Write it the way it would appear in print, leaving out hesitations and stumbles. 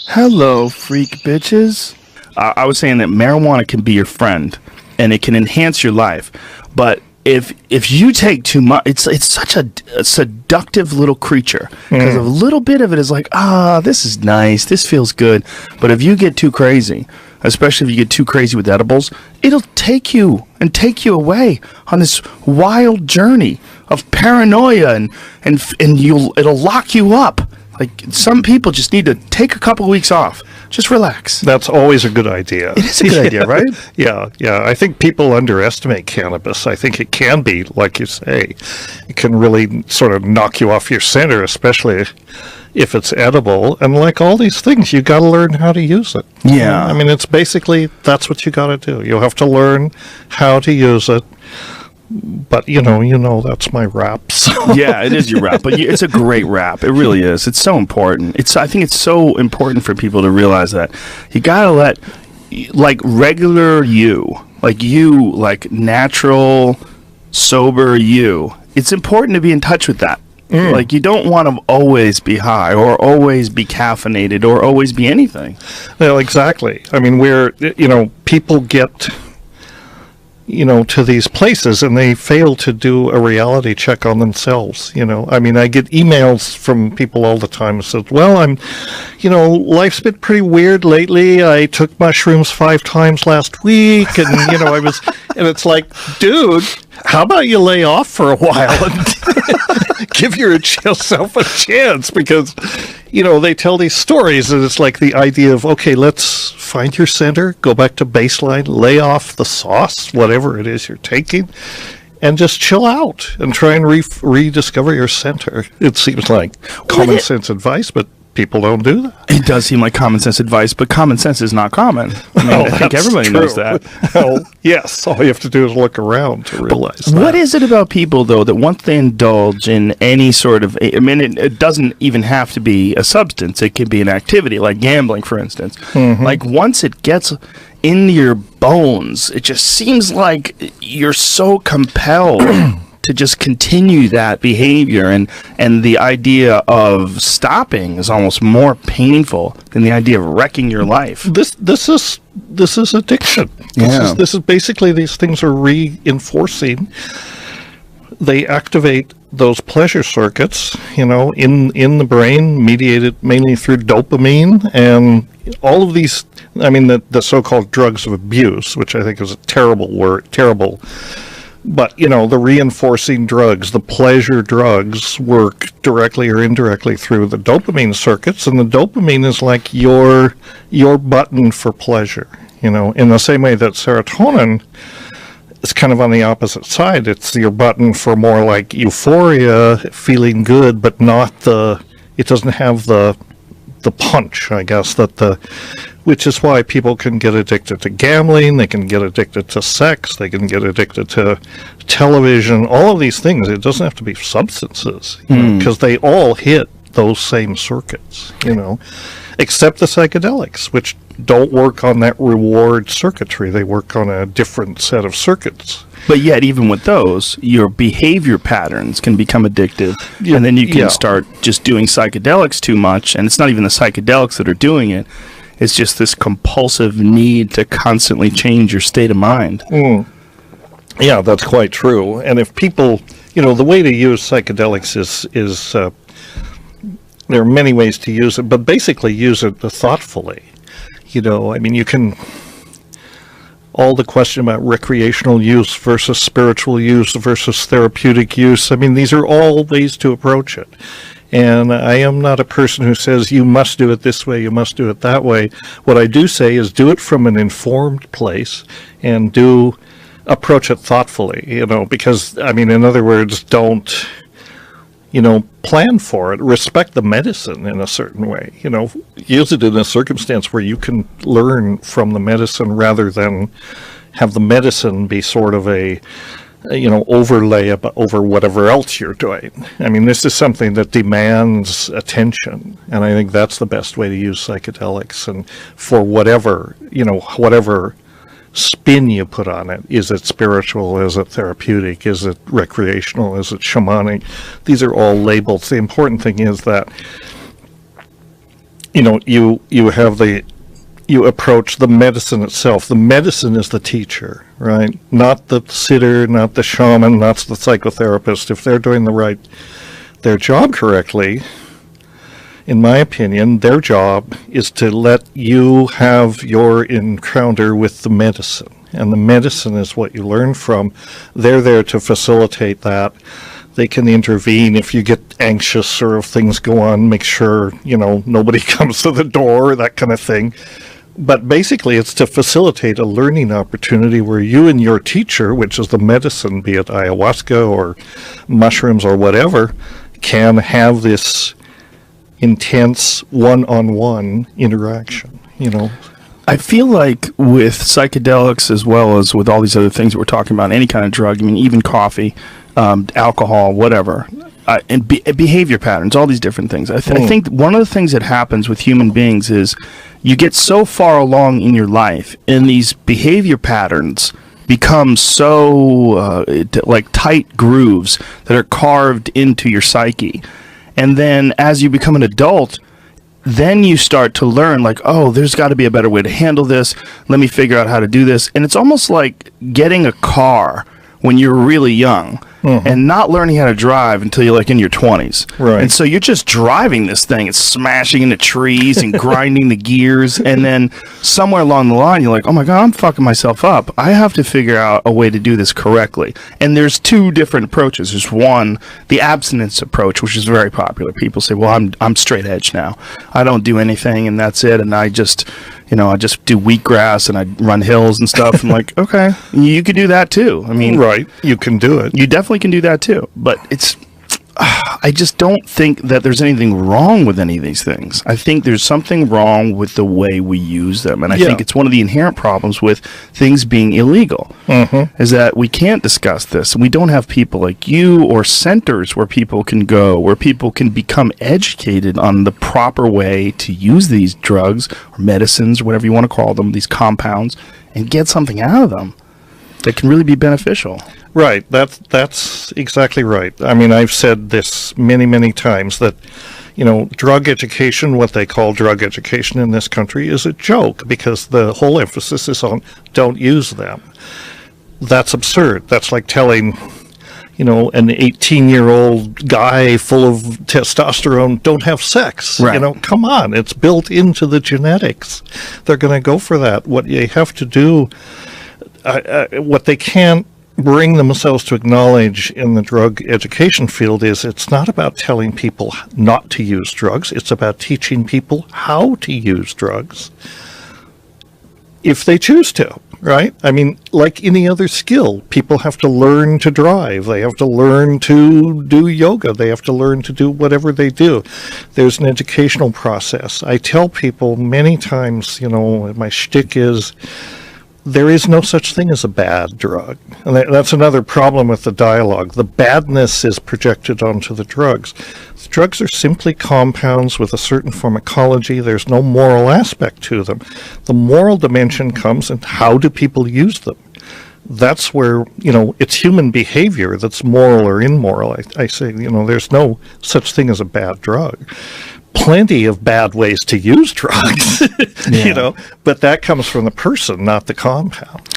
Hello, freak bitches. I was saying that marijuana can be your friend, and it can enhance your life. But if you take too much, it's such a seductive little creature, because a little bit of it is like, this is nice, this feels good. But if you get too crazy, especially if you get too crazy with edibles, it'll take you away on this wild journey of paranoia, and it'll lock you up. Like, some people just need to take a couple of weeks off. Just relax. That's always a good idea. It is a good idea, right? Yeah. I think people underestimate cannabis. I think it can be, like you say, it can really sort of knock you off your center, especially if it's edible. And like all these things, you got to learn how to use it. Yeah. I mean, it's basically, that's what you got to do. You have to learn how to use it. But, you know, that's my rap. So. Yeah, it is your rap, but it's a great rap. It really is. It's so important. I think it's so important for people to realize that you gotta let, like, regular you, like natural, sober you. It's important to be in touch with that. Like, you don't want to always be high, or always be caffeinated, or always be anything. Well, exactly. I mean, people get, to these places and they fail to do a reality check on themselves. I mean, I get emails from people all the time that says, well, life's been pretty weird lately. I took mushrooms 5 times last week, and, and it's like, dude, how about you lay off for a while and give yourself a chance? Because, they tell these stories, and it's like the idea of, okay, let's find your center, go back to baseline, lay off the sauce, whatever it is you're taking, and just chill out and try and rediscover your center. It seems like common sense advice, but people don't do that. It does seem like common sense advice, but common sense is not common. I mean, I think everybody knows that. Well, yes, all you have to do is look around to realize that. What is it about people, though, that once they indulge in any sort of, it doesn't even have to be a substance. It could be an activity, like gambling, for instance. Like, once it gets in your bones, it just seems like you're so compelled to just continue that behavior, and the idea of stopping is almost more painful than the idea of wrecking your life. This is addiction. Yeah. This is basically, these things are reinforcing. They activate those pleasure circuits, in the brain, mediated mainly through dopamine, and all of these. I mean, the so-called drugs of abuse, which I think is a terrible word, But, the reinforcing drugs, the pleasure drugs, work directly or indirectly through the dopamine circuits, and the dopamine is like your button for pleasure, in the same way that serotonin is kind of on the opposite side. It's your button for more like euphoria, feeling good, but it doesn't have the punch, I guess, which is why people can get addicted to gambling, they can get addicted to sex, they can get addicted to television, all of these things. It doesn't have to be substances, because they all hit those same circuits, except the psychedelics, which don't work on that reward circuitry. They work on a different set of circuits. But yet, even with those, your behavior patterns can become addictive, and then you can start just doing psychedelics too much, and it's not even the psychedelics that are doing it. It's just this compulsive need to constantly change your state of mind. Yeah, that's quite true. And if people, the way to use psychedelics is there are many ways to use it, but basically use it thoughtfully. I mean, you can, all the question about recreational use versus spiritual use versus therapeutic use, I mean, these are all ways to approach it. And I am not a person who says you must do it this way, you must do it that way. What I do say is do it from an informed place, and approach it thoughtfully, because, I mean, in other words, don't, plan for it. Respect the medicine in a certain way, use it in a circumstance where you can learn from the medicine rather than have the medicine be sort of a overlay over whatever else you're doing. I mean, this is something that demands attention, and I think that's the best way to use psychedelics. And for whatever spin you put on it, is it spiritual, is it therapeutic, is it recreational, is it shamanic? These are all labels. The important thing is that you have you approach the medicine itself. The medicine is the teacher, right? Not the sitter, not the shaman, not the psychotherapist. If they're doing their job correctly, in my opinion, their job is to let you have your encounter with the medicine. And the medicine is what you learn from. They're there to facilitate that. They can intervene if you get anxious or if things go on, make sure, nobody comes to the door, that kind of thing. But basically, it's to facilitate a learning opportunity where you and your teacher, which is the medicine, be it ayahuasca or mushrooms or whatever, can have this intense one-on-one interaction, I feel like with psychedelics as well as with all these other things that we're talking about, any kind of drug, even coffee, alcohol, whatever, and behavior patterns, all these different things. I think one of the things that happens with human beings is you get so far along in your life and these behavior patterns become so like tight grooves that are carved into your psyche. And then as you become an adult, then you start to learn like, oh, there's got to be a better way to handle this. Let me figure out how to do this. And it's almost like getting a car when you're really young and not learning how to drive until you're like in your 20s. Right. And so you're just driving this thing. It's smashing into trees and grinding the gears. And then somewhere along the line, you're like, oh my God, I'm fucking myself up. I have to figure out a way to do this correctly. And there's two different approaches. There's one, the abstinence approach, which is very popular. People say, well, I'm straight edge now. I don't do anything and that's it. And I just do wheatgrass and I run hills and stuff. I'm like, okay, you could do that too. I mean, right, you can do it. You definitely can do that too. But I just don't think that there's anything wrong with any of these things. I think there's something wrong with the way we use them. And I think it's one of the inherent problems with things being illegal is that we can't discuss this. And we don't have people like you or centers where people can go, where people can become educated on the proper way to use these drugs or medicines, or whatever you want to call them, these compounds, and get something out of them that can really be beneficial. Right, that's exactly right. I mean, I've said this many, many times that, drug education, what they call drug education in this country, is a joke because the whole emphasis is on don't use them. That's absurd. That's like telling, an 18-year-old guy full of testosterone, don't have sex. Right. Come on, it's built into the genetics. They're going to go for that. What you have to do, what they can't bring themselves to acknowledge in the drug education field is it's not about telling people not to use drugs. It's about teaching people how to use drugs if they choose to, right? I mean, like any other skill, people have to learn to drive. They have to learn to do yoga. They have to learn to do whatever they do. There's an educational process. I tell people many times, my shtick is, there is no such thing as a bad drug. And that's another problem with the dialogue. The badness is projected onto the drugs. The drugs are simply compounds with a certain pharmacology. There's no moral aspect to them. The moral dimension comes in how do people use them. That's where, it's human behavior that's moral or immoral. I say, there's no such thing as a bad drug. Plenty of bad ways to use drugs, but that comes from the person, not the compound.